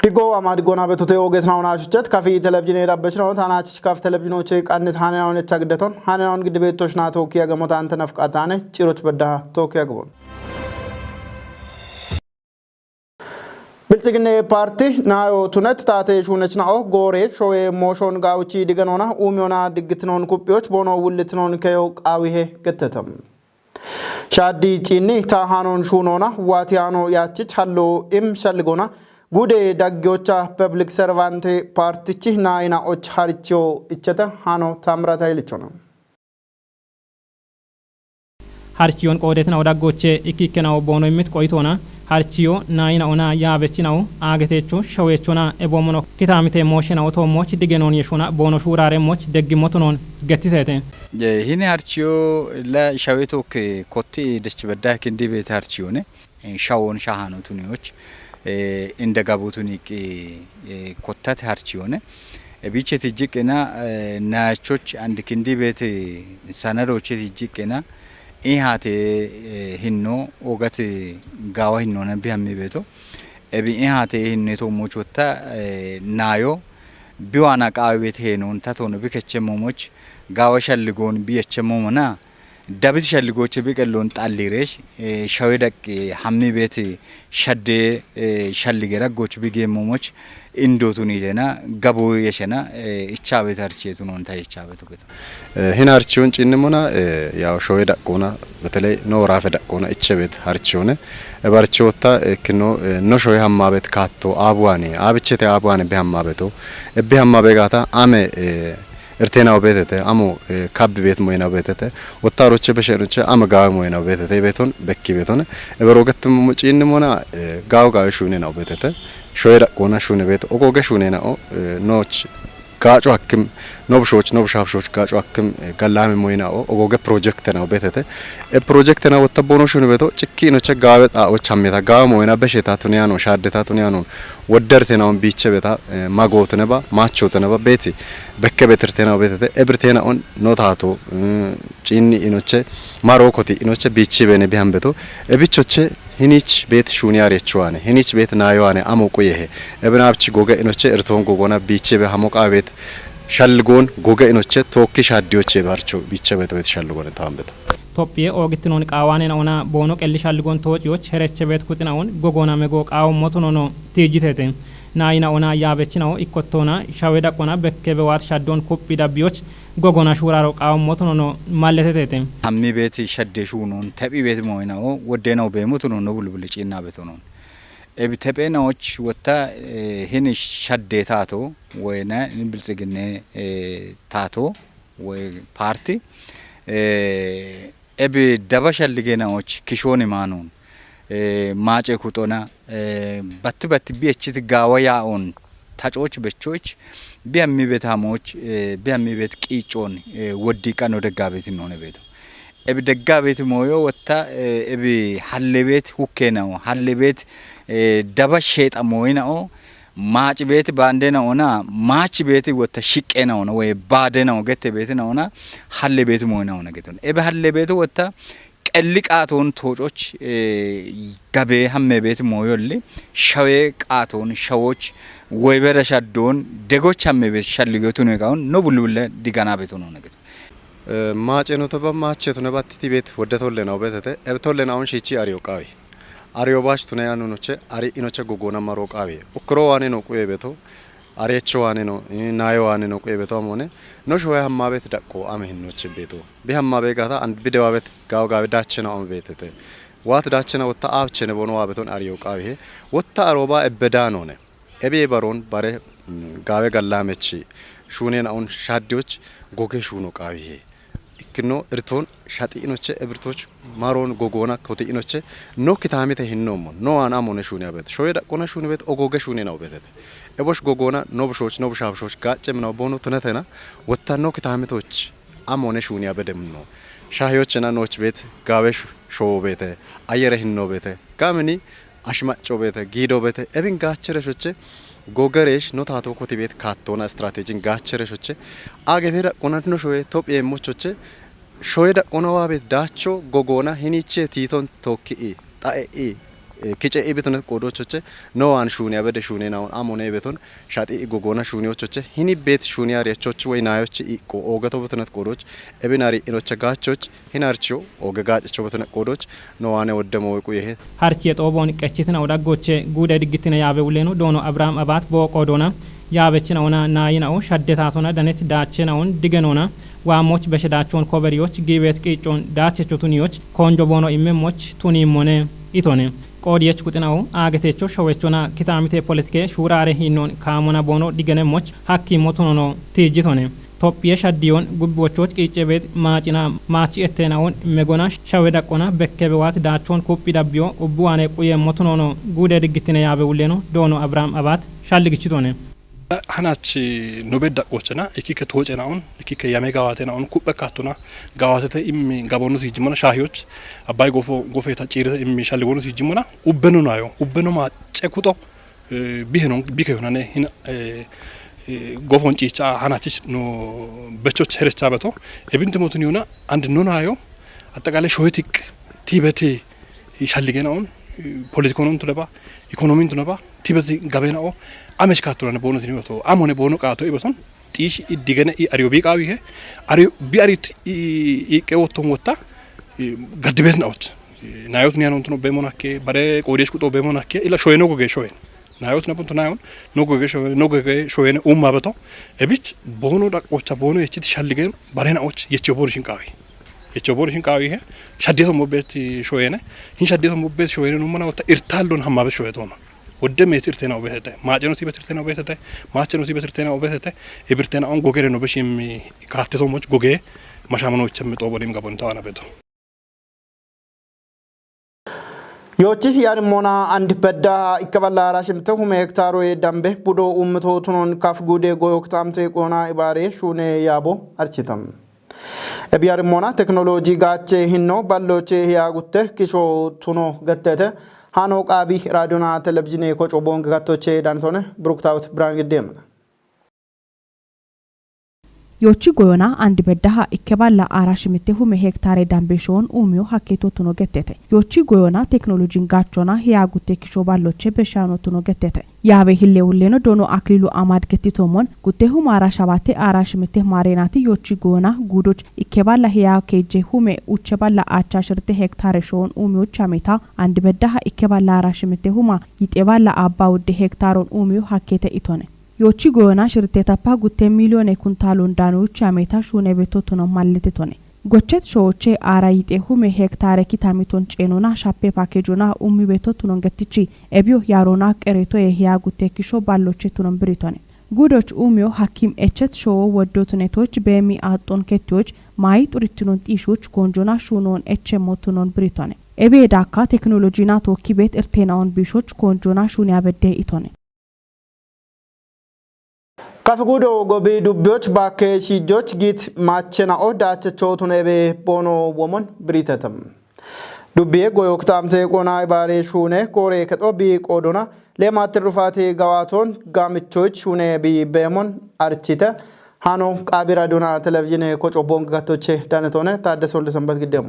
Pigo Amadgona Betote Oges now Nashet, Cafe television Rabashno, Tanach Caf television check and Hana on a Chagdeton, Hana on debate Toshna Tokia Gamotantan of Katane, Chirot Beda, Tokia. Bilsigine party now to net tate shunachna gore show a motion gauchi diganona umiona digitnon kupioch bono wulitnon keo awihe getetam. Shadi chini tahanon shunona watiano yachich hallo im shalgona gude dagyocha public servante partichi naina och harcho ichata hano tamrata ilichona. Harchion qodetna odagoche ikikena bono imit koitona harchio naina ona yabechinao agetecho shawechona ebomono kitamite moshena oto moch digenon yeshona bono shurare moch deggimotonon gettitete hine harchio la shaweto ke kotti dechbeda kindi bet harchione shawon shahano tunioch indagabutuni ke kottat harchione bicheti jikena nachoch and kindi bet sanaroche jikena ihate hinno ogate gawa hinno na bihammi beto ebi ihate hinneto mochota nayo biwana qaawet henon tatono bikechemo moch gawa shalligon biyechemo mona dabit shalligoche biqellon talliresh shawedak hammi beti shadde shalligera goch bigemo moch indotuniitena gabo yeshena ichaabet harcheetunon tayichaabet goto hin harchion cinnimona yaw shoyda qona betele no rafeda qona ichebet harchione ebarchota ekno no shoy hammabet katto abuani abichete abuani behammabeto ebehammabegata ame ertena obetete amo kabbi bet moyna betete wotaroche besheroche am gaw moyna betete beton bekki beton eberogetum cinnimona gaw gaw shune na betete shoyda qona shune bet ogoge shune na noch gacho hakim nobshoch nobshabshoch gacho hakim galame moyna ogoge project na betete project na wotabono shune beto cikki no che gawet a o chameta gaw moyna besheta tuniano shadeta tuniano ወደርተናው ቢቸበታ ማጎተነባ ማቾተነባ ቤቲ በከበትርተናው ቤተተ ኤብርተና ኦን ኖታቶ ጪኒ ኢኖቼ ማሮኮቲ ኢኖቼ ቢቺ በኔ ቢያምበቶ እቢቾቼ ሂኒች ቤት ሹኒያሬችዋኔ ሂኒች ቤት ናዮዋኔ አሞቆየሄ እብናብቺ ጎገ ኢኖቼ እርቶን ጎጎና ቢቺ በሃሞቃ ቤት ሻልጎን ጎገ ኢኖቼ ቶኪ ሻዲዮቼ ባርቾ ቢቸበቶ ቤት ሻልጎን ታምበቶ Topie ogitnon qawane na ona bono kellishalgon tojoch herechebet kutinaon gogona mego qaw motonono tijitete naina ona yabechinao ikottona shaweda kona bekkebe wat shaddon koppi dabioch gogona shuraro qaw motonono malletete hammi beti shadde shunon tabi bet moynao wodenaw be motonono bulbul cina betonon ebi tebenaoch wota hin shadde tato wena bilጽግኔ tato we party ebi dabashal ligenaoch kishoni manon maace kutona bat biechit gawa yaon tachoch bechoch biammi betamoch biammi bet qichon wodi qano degabet inone beto ebi degabet moyo wata ebi hallebet hukenao hallebet dabashet amoyinao maaci bet bandena ona maaci bet wota shiqena ona we badena ogete betena ona halle bet moyna ona geton ebe halle bet wota qelliqaton tococh gabe hamme bet moyolli shawe qaton shawoch we bera shaddon degoch hamme bet shalligotu ne gaun no bulbulle digana beton ona geton maace no toba maace to ne battiti bet wodatolle no betete ebtolle na on shichi ariyo qawi ariyo bash tunayanu noche ari inoche gogona maroqawe ukro wane no quebeto ariyecho wane no nayo wane no quebeto amone no shoya hammabet dakko ame hinnoche beto bi hammabe gata and bidewabet gaw gaw dachena on betete wat dachena wotta abchene bono wabeton ariyo qawe wotta aroba ebedano ne ebe baron bare gawe gallamechi shunena on shadioch goge shuno qawe ikno irton shati inoche ebrtoch maron gogona koti inoche no kitamite hinnomo no ana mone shuni abet shoyda qona shuni bet ogoge shuni naw betete ebosh gogona nobshoch nobshabshoch gaacem naw bono tunetena wotta no kitamitoch amone shuni abedem no shahyochena noch bet gawesh show bete ayere hinno bete gameni ashmacho bete gido bete ebin gaachere shoche gogeresh no tato koti bet kattona strategin gaachere shoche agetera qonatno shoye topie mochoche shoyda onawabe dacho gogona hiniche titon tokki tae ኪጨ ኢቤቶነ ቆዶቾቼ ኖዋን ሹኒ አበደ ሹኒ ናው አሞነ ኢቤቶን ሻጢ ጎጎና ሹኒዎቾቼ ሂኒ ቤት ሹኒ አሪያቾች ወይ ናዮች ኢቆ ኦገቶ በተነት ቆዶች ኤቢናሪ ኢኖቸ ጋቾች ሂናርቺዮ ኦገጋጭቾ በተነት ቆዶች ኖዋነ ወደሞ ወቁ ይሄ ሀርቺ የጦቦን ቀችትና ወዳጎቼ ጉደ ድግትና ያበውሌኑ ዶኖ አብርሃም አባት ቦቆዶና ያበችናውና ናይናው ሸደታቶና ደነት ዳችናውን ድገኖና ዋሞች በሸዳቸውን ኮበሪዎች ጊቤት ቂጮን ዳቸቹቱኒዎች ኮንጆ ቦኖ ኢሜሞች ቱኒሞኔ ኢቶኔ ቆዲየች ቁጥናው አገቴቾ ሸወቾና ኪታሚቴ ፖለቲኬ ሹራሬ ሂኖን ካሞና ቦኖ ዲገነሞች ሀኪሞቱኖ ቲጅቶኔ ቶፒየ ሸዲዮን ጉቦቾች ቂጬ ቤት ማጭና ማቺ እቴናውን መጎና ሸወዳቆና በከበዋት ዳቾን ኩፒ ዳቢዮ ኡቡዋኔ ቁየሞቱኖ ጉደ ድግትነ ያበውሌኖ ዶኖ አብርሃም አባት ሻልግችቶኔ ሀናች ኖቤድ ዳቆችና እኪከ ተወጨናውን እኪከ ያሜጋዋቴናውን ኩበካቱና ጋዋቴተ ኢም ጋቦኑት ይጅመና ሻሂዎች አባይ ጎፌታ ጪረ ኢም ሻልጎኑት ይጅመና ኡበኑ ናዮ ኡበኑ ማ ጨኩጦ ቢሄኖን ቢከዮናኔ ጎፎን ጪጫ ሀናችሽ ኖ በቾች ሄረቻ በቶ ኤብንት ሞቱን ይሁና አንድ ኖ ናዮ አጠቃላይ ሾይቲክ ቲበቴ ይሻልገናውን ፖለቲኮኑን ትለባ ኢኮኖሚን ትነባ ቲበቴ ጋቤናኦ አመሽ ካቱራነ ቦኖት ኒወቶ አሞኔ ቦኖ ቃቶ ኢበቶን ጢሽ ኢዲገነ አሪዮ ቢቃዊ ይሄ አሪዮ ቢአሪት ኢቄወቶን ወጣ ገድቤት ናውት ናዮት ኒያኖን ትኖ በሞናኬ ባሬ ቆዴሽ ቁጦ በሞናኬ ኢላ ሾይኖ ጎጌ ሾይን ናዮት ነብንቱ ናዮን ኖ ጎጌ ሾይነ ኡማ በቶ እቢች ቦኖ ዳቆቻ ቦኖ የቺት ሻልገን ባሬናዎች የቾቦርሽን ቃዊ ይሄ ሻዴቶ ሞቤት ሾይነ ሂን ሻዴቶ ሞቤት ሾይነ ነው ማናውታ ኢርታሎን ሀማበ ሾይቶ ነው ወደ ሜትር ተናው በተተ ማጨኖቲ በትርተናው በተተ ማጨኖቲ በትርተናው በተተ ኢብርተናውን ጎገረ ነው በሽም ካተቶሞች ጎገ ማሻመኖች ምጦቦሊም ጋቦን ታዋና በቶ ዮቺ ያርሞና አንድ በዳ ይከባላ ራሽምተ ሁመ ሄክታሮ የዳምቤ ቡዶ ኡምቶ ቱኖን ካፍ ጉዴ ጎዮክታምተ ቆና ኢባሬ ሹኔ ያቦ አርቺተም እቢያርሞና ቴክኖሎጂ ጋቼ ሂኖ ባሎቼ ያጉተ ኪሾ ቱኖ ገተተ ሃኖ ቃቢ ራዲዮና ቴሌቪዥን የኮጮ ቦንግ ጋቶቼ ዳንሶነ ብሩክታውት ብራን ግዴም ዮቺ ጎዮና አንድ በዳሃ ኢከባላ አራሽምቴ ሁመ ሄክታሬ ዳምቤሾን ኡሚዮ ሀኬቶ ቱኖ ገተተ ዮቺ ጎዮና ቴክኖሎጂን ጋቾና ያጉቴ ኪሾ ባሎቼ በሻኖ ቱኖ ገተተ ያበ ሂሌ ሁሌኖ ዶኖ አክሊሉ አማድ ገቲቶሞን ጉቴሁ ማራሻባቴ አራሽምቴ ማሬናቲ ዮቺ ጎዮና ጉዶች ኢከባላ ያ ኬጄ ሁመ ኡቸባላ አቻሽርቴ ሄክታሬ ሾን ኡሚዮች አሜታ አንድ በዳሃ ኢከባላ አራሽምቴ ሁማ ይጤባላ አባ ውዴ ሄክታሮን ኡሚዮ ሀኬተ ኢቶነ ዮቺ ጎዮና ሽርቴታፓ ጉቴ ሚሊዮን ኩንታሎን ዳኖች አሜታ ሹኔ ቤቶቶ ነው ማለቴቶኔ ጎቸት ሾዎቼ አራይጤ ሁሜ ሄክታሬ ኪታሚቶን ጬኖና ሻፔ ፓኬጆና ኡሚ ቤቶቶ ነው ገትቺ ኤቢዮ ያሮና ቀሬቶ የሂያ ጉቴ ኪሾ ባሎቼ ቱኖ ብሪቶኔ ጉዶች ኡሚዮ ሐኪም ኤቸት ሾው ወዶትኔቶች በሚ አጦን ከቲዎች ማይ ጡሪቲኖን ጢሾች ጎንጆና ሹኖን ኤቸ ሞቱኖን ብሪቶኔ ኤቤ ዳካ ቴክኖሎጂና ቶኪ ቤት እርቴናውን ቢሾች ጎንጆና ሹን ያበደ ኢቶኔ ካፍጉዶ ጎቢ ዱብዮች ባኬ ሲጆች ጊት ማቸናኦ ዳቸቾ ቱኔቤ ቦኖ ወሞን ብሪተተም ዱብዬ ጎዮክታምቴ ቆና ባሬ ሹኔ ኮሬ ከጦቢ ቆዶና ለማትሩፋቴ ጋዋቶን ጋምቾች ሹኔ ቢ በሞን አርቺተ ሃኖ ቃቢራ ዶና ቴሌቪዥን ኮጮ ቦንግ ጋቶቼ ዳነቶነ ታደሰው ለሰንበት ግደሞ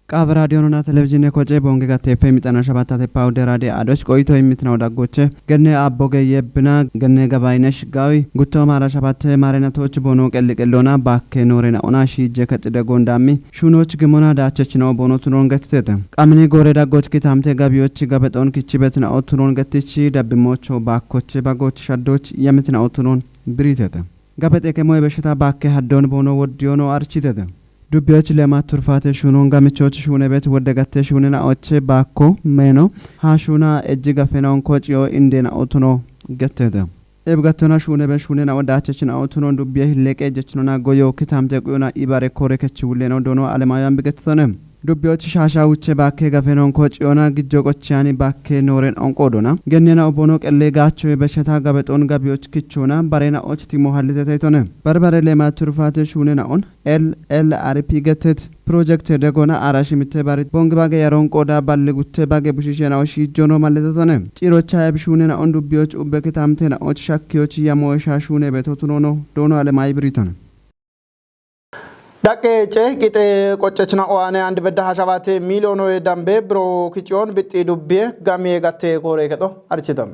ቃብ ራዲዮና ቴሌቪዥን የኮጬ ቦንግ ጋቴ ኤፍኤም 97 ፓውደ ራዲዮ አዶች ቆይቶ የሚትናው ዳጎቼ ገነ አቦገየ ብና ገነ ገባይነሽ ጋዊ ጉቶ ማራሻባት ማረናቶች ቦኖ ቀልቀሎና ባከ ኖሬና ኦና ሺጀ ከጽደ ጎንዳሚ ሹኖች ግሞና ዳቸች ነው ቦኖ ቱኖን ገትተተ ቃምኔ ጎሬ ዳጎች ኪታምቴ ጋቢዎች ገበጦን ኪችበትና ኦቱኖን ገትቺ ደብሞቾ ባኮች ባጎች ሻዶች የምትና ኦቱኖን ብሪተተ ገበጤ ከሞይ በሽታ ባከ ሀዶን ቦኖ ወዲዮ ነው አርቺተተ ዱብዮች ለማትሩፋቴ ሹኖን ጋምቾች ሹኔ ቤት ወደጋቴ ሹኔና ኦቼ ባኮ ሜኖ ሃሹና እጅ ገፈናውን ኮጪዮ እንዴና ኦቱኖ ገተተ ኤብጋቶና ሹኔ ቤት ሹኔና ወዳቸችን አውቱኖ ዱብየ ለቀጀችኖና ጎዮ ክታምቴ ቁዮና ኢባሬ ኮሬከች ውሌ ነው ዶኖ አለማያን ብገተተነ ዱብዮች ሻሻውቼ ባኬ ገፈናውን ኮጪዮና ግጆቆቻኒ ባኬ ኖሬን አንቆዶና ገነና ኦቦኖ ቀሌ ጋቾ በሸታ ጋበጦን ጋቢዎች ክቾና ባሬና ኦች ቲሞ ሀልተታይቶነ በርበሬ ለማትሩፋቴ ሹኔና ኦን ኤልአርፒ ገተት ፕሮጀክት ደጎና አራሽ ምትባሪት ቦንግ ባገ ያሮን ቆዳ ባልጉት ባገ ቡሽሽናው ሺጆኖ ማለተቶነ ጭሮቻ ያብሹኔና ኦን ዱብዮች ኡበከታምቴና ኦች ሻኪዎች ያሞሻ ሹኔ በቶቱኖ ዶኖ አለማይ ብሪቶነ ዳቄጨ ቂጤ ቆጨችና ኦዋኔ አንድ በዳ 7 ሚሊዮን ዳምቤ ብሮ ኪጮን ብጤ ዱቤ ጋሜ ጋቴ ኮሬ ከቶ አርችተም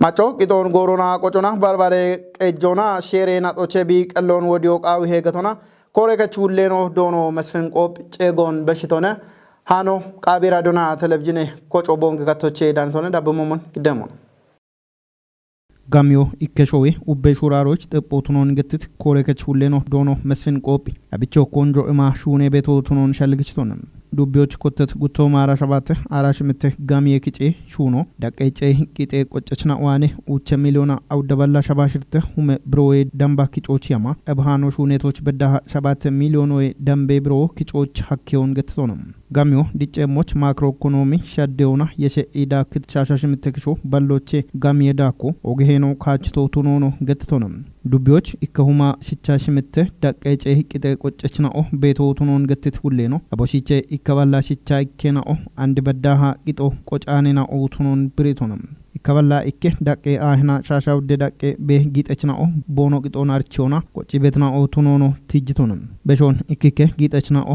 ማቾ ቂጦን ጎሮና ቆጮና ባርባሬ ቀጆና ሼሬና ጦቼ ቢ ቀሎን ወዲዮ ቃው ሄገቶና ኮሬ ከቹሌኖ ዶኖ መስፍን ቆብ ጨጎን በሽቶነ ሃኖ ቃቢራ ዶና ቴሌቪዥን ቆጮ ቦንግ ጋቶቼ ዳንቶነ ዳበሞሞን ግደሞን ጋሚዮ ኢከሾዌ ኡቤ ሹራሮች ጥጶቱኖን ግትት ኮሬከች ሁሌኖ ዶኖ መስፍን ቆጲ አብቾ ኮንጆ እማ ሹኔ ቤቶቱኖን ሸልግችቶንም ዱቢዮች ኮተት ጉቶ ማራ 7 አራሽ ምት ጋሚየ ኪጬ ሹኖ ዳቀጨ ቂጤ ቆጨችና ዋኔ ኡቸ ሚሊዮና አውደባላ ሸባሽርተ ሁመ ብሮዌ ደምባ ኪጮች ያማ አብሃኖ ሹኔቶች በዳ 7 ሚሊዮን ወይ ደምቤ ብሮ ኪጮች ሐኬውን ገትቶንም ጋሚዮ ዲጨሞች ማክሮ ኢኮኖሚ ሸደውና የሸኢዳ ክትቻሻሽ ምትክሾ ባሎቼ ጋሚየ ዳኮ ኦገሄኖ ካችቶ ቱኖኖ ገትቶንም ዱቢዮች ኢከሁማ ሽቻሽ ምት ዳቀጨ ቂጤ ቆጨችናኦ ቤቶ ቱኖን ገትት ሁሌኖ አቦሺቼ ኢከባላ ሽቻ ኢኬናኦ አንድ በዳሃ ቂጦ ቆጫኔና ኦቱኖን ብሬቶንም ኢከባላ ኢኬ ዳቄ አህና ሻሻው ደዳቄ ቤ ጊጠችናኦ ቦኖ ቂጦን አርቾና ቆጪ ቤትና ኦቱኖኖ ትጅቶንም በሾን ኢኪኬ ጊጠችናኦ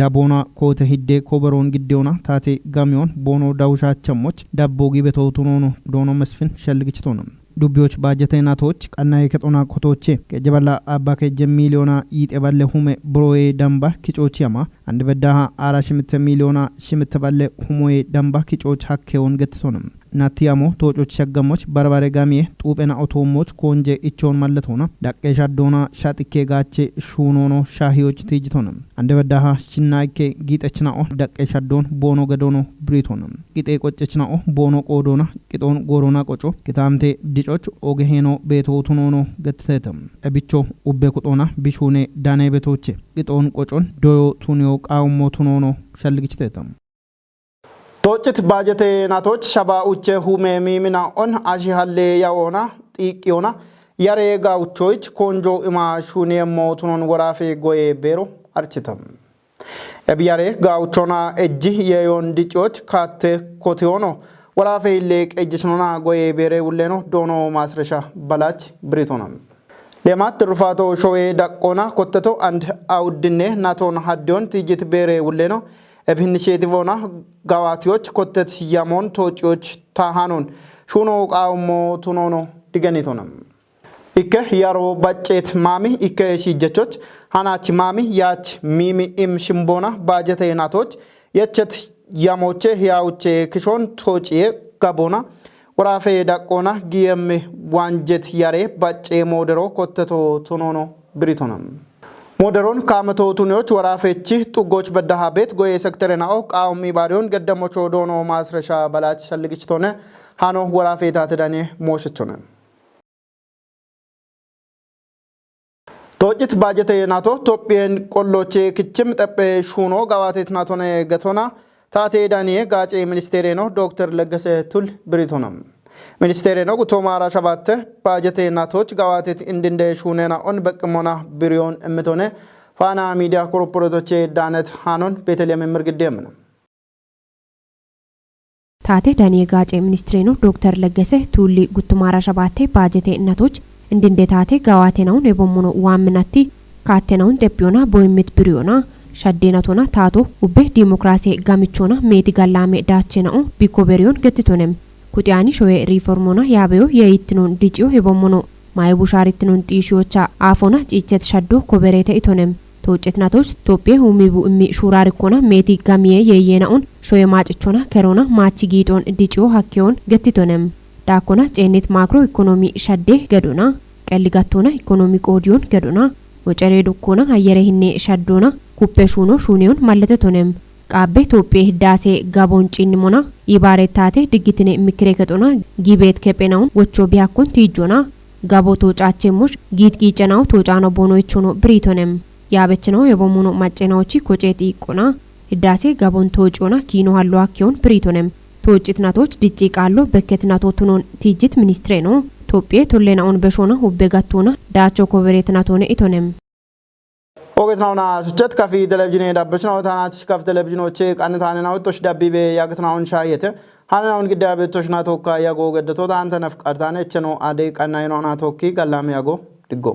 ዳቦና ኮተ ሂዴ ኮበሮን ግዴውና ታቴ ጋሚዮን ቦኖ ዳውሻቸሞች ዳቦ ጊቤቶ ቱኖኖ ዶኖ መስፍን ሸልግችቶንም ዱቢዮች ባጀተናቶች ቀናይ ከጦና ኮቶቼ ከጀበላ አባከ ጀሚሊዮና ይጤባለ ሁመ ብሮዬ ደምባ ኪጮች ያማ አንድ በዳሃ 4 ሚሊዮና ሽምት ባለ ሁሞዬ ደምባ ኪጮች ሐኬውን ገትቶንም ናቲያሞ ቶጮች ሸገሞች በርባሬ ጋሚዬ ጡጴና ኦቶሞች ኮንጄ ኢቾን ማለቶና ዳቄ ሻዶና ሻጥኬ ጋቼ ሹኖኖ ሻሂዮች ትይጅቶንም አንድ በዳሃ ሽናይኬ ጊጠችናኦ ዳቄ ሻዶን ቦኖ ገዶኖ ብሪቶንም ቂጤ ቆጨችናኦ ቦኖ ቆዶና ቂጦን ጎሮና ቆጮ ቂታምቴ ዲጮች ኦገሄኖ ቤቶቱኖኖ ገትተተም አብቾ ኡቤ ቁጦና ቢሹኔ ዳኔ ቤቶቼ ቂጦን ቆጮን ዶዮ ቱኒዮ ቃውሞ ቱኖኖ ሸልግችተተም ቶጭት ባጀቴ ናቶች ሸባ ኡቼ ሁሜ ሚሚና ኦን አሺ ሀሌ ያኦና ጢቂዮና ያሬ ጋውቾች ኮንጆ ኢማሹን የሞቱኖን ወራፌ ጎዬ ቤሮ አርችተም ኤብያሬ ጋውቾና እጅ የዮን ዲጮች ካቴ ኮቲዮኖ ወራፌ ሌቅ እጅስኖና ጎዬ ቤሬ ውሌኖ ዶኖ ማስረሻ በላች ብሪቶናም ለማት ሩፋቶ ሾዌ ዳቆና ኮተቶ አንድ አውድኔ ናቶን ሀዲዮን ትጅት ቤሬ ውሌኖ ኢኒሼቲቭና ጋዋቲዎች ኮተት ያሞን ቶጪዎች ታሃኖን ሹኖ ቃውሞ ቱኖኖ ዲገኒቶንም ኢከ ያሮ ባጨት ማሚ ኢከ ሲጀቾች ሃናች ማሚ ያች ሚሚ ኢም ሽምቦና ባጀተናቶች የቸት ያሞቼ ያውቼ ክሾን ቶጪዬ ጋቦና ወራፌ ዳቆና ጊየም ዋንጀት ያሬ ባጨ ሞደሮ ኮተቶ ቱኖኖ ብሪቶንም ሞደሮን ካመቶ ቱኒዎች ወራፌቺ ጡጎች በዳሃ ቤት ጎዬ ሴክተርናኦ ቃውሚ ባሪዮን ገደሞቾ ዶኖ ማስረሻ በላች ሸልግችቶነ ሃኖ ወራፌ ታተዳኔ ሞሽቾነ ቶጭት ባጀቴ ናቶ ቶጲን ቆሎቼ ክችም ጠጴ ሹኖ ጋዋቴት ናቶነ ገቶና ታቴ ዳኔ ጋጬ ሚኒስቴር ነው ዶክተር ለገሰ ቱል ብሪቶናም ሚኒስቴር ነው ጉቶማራ 7 ባጀቴ ናቶች ጋዋቴት እንድንደ ሹኔና ኦን በቅሞና ቢሪዮን እምቶነ ፋና ሚዲያ ኮርፖሬቶቼ ዳነት ሃኖን ቤተልሔም ምርግዴም ነው ታቴ ዳኔ ጋጬ ሚኒስቴር ነው ዶክተር ለገሰ ቱሊ ጉቶማራ 7 ባጀቴ ናቶች እንድንደ ታቴ ጋዋቴናው የቦሙኖ ዋምናቲ ካቴናውን ጠቢዮና ቦይምት ቢሪዮና ሻዴናቶና ታቶ ኡቤ ዲሞክራሲ ጋምቾና ሜቲ ጋላሜ ዳቼናው ቢኮበሪዮን ገትቶነም ኩቲያኒ ሾዌ ሪፎርሞና ያበዮ የይትኑን ዲጪዮ የቦሞኖ ማይቡሻሪትኑን ጢሺዮቻ አፎና ጪቸት ሻዶ ኮበሬተ ኢቶነም ቶጭትናቶች ቶጴ ሁሚቡ እሚ ሹራሪኮና ሜቲ ጋሚየ የየናውን ሾዌ ማጭቾና ከሮና ማቺ ጊጦን ዲጪዮ ሐኬውን ገትቶነም ዳኮና ጨኔት ማክሮ ኢኮኖሚ ሻዴ ገዶና ቀልጋቶና ኢኮኖሚ ቆዲዮን ገዶና ወጨሬ ዱኮና አየረህኔ ሻዶና ኩፔሹኖ ሹኔውን ማለተቶነም ቃቤ ቶጴ ህዳሴ ጋቦን ጪንሞና ይባሬታቴ ድግትኔ ምክሬ ከጦና ጊቤት ከጴናውን ወቾ ቢያኮን ትይጆና ጋቦቶ ጫቼሞች ጊት ቂጨናው ቶጫና ቦኖይቾኖ ብሪቶነም ያበችናው የቦሙኖ ማጨናዎቺ ኮጬቲ ቆና ህዳሴ ጋቦን ቶጮና ኪኖ ሃሎ አኪዮን ብሪቶነም ቶጭትናቶች ድጪ ቃሎ በከትናቶ ቱኖን ትይጅት ሚኒስትሬ ነው ቶጴ ቶሌናውን በሾና ሁበጋቶና ዳቾ ኮቨሬትናቶነ ኢቶነም ኦገትናውና ሱቸት ካፊ ቴሌቪዥን ዳበችናው ታናች ካፍ ቴሌቪዥኖቼ ቃንታነናው ጦሽ ዳቢቤ ያግትናውን ሻየተ ሃናውን ግዳቤ ጦሽና ቶካ ያጎ ገደቶ ታንተ ነፍቃርታነ እቸኖ አዴ ቃናይኖና ቶኪ ጋላም ያጎ ድጎ